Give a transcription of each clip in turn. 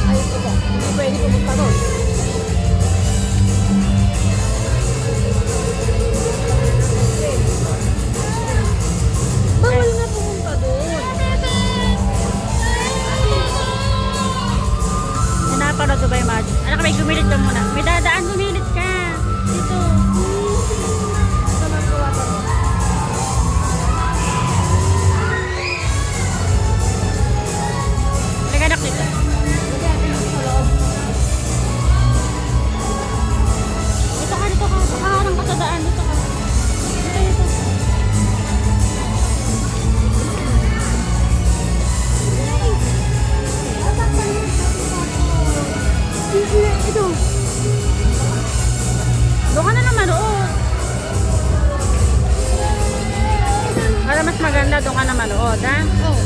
Ay, ito. Hindi pwede pumunta doon. Bawal nga pumunta doon. Napanood ko ba yung magic? Anak, may gumilit ka muna. May dadaan, gumilit ka. Dito. Ito lang gawa pa doon. Halika anak dito. Lagyan natin dito sa loob. Dito ka, dito ka. Nakaharang ka sa daan. Dito ka. Dito, dito. Ito. Doon ka na lang manood. Para mas maganda, doon ka na manood, ha? Oh.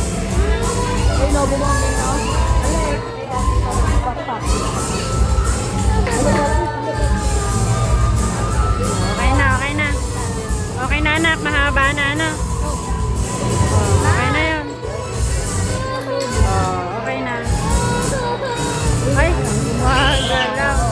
Ay, no, bumangin, no? Alek. Pakpak. Okay na, okay na. Okay na anak, mahaba na ano. Okay na yun. Okay na. Ay, magalaw.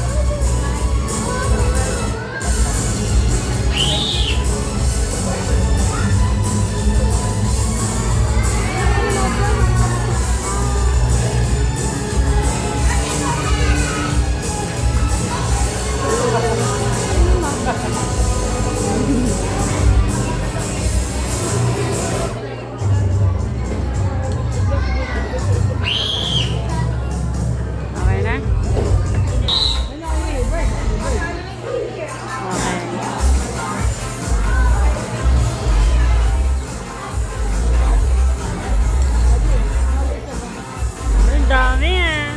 Okay na? Okay. Ang dami ah.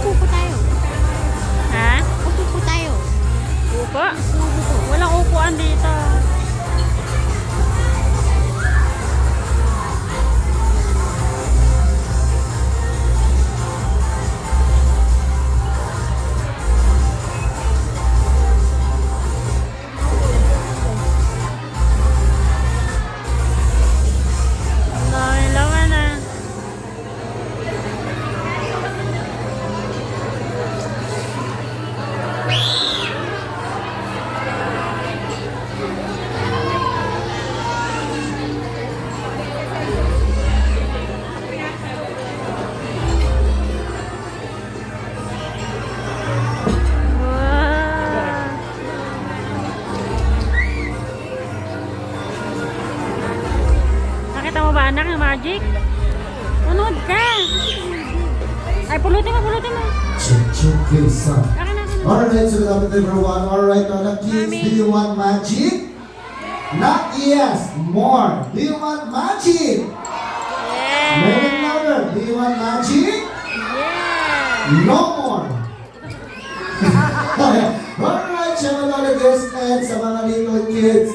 Upo tayo. Ha? Upo tayo. Upo? Walang upuan dito. Dami laman ah. Wow. Nakita mo ba anak yung magic? Manood ka! Ay, pulutin mo, pulutin mo. Okay, so. Akin na, akin na. Alright, so good afternoon everyone. Alright, now the kids, Mommy. do you want magic? Not yes, more. Do you want magic? Make it Yeah! louder. Do you want magic? Yeah! No more. Alright, syempre mga guests and sa mga little kids,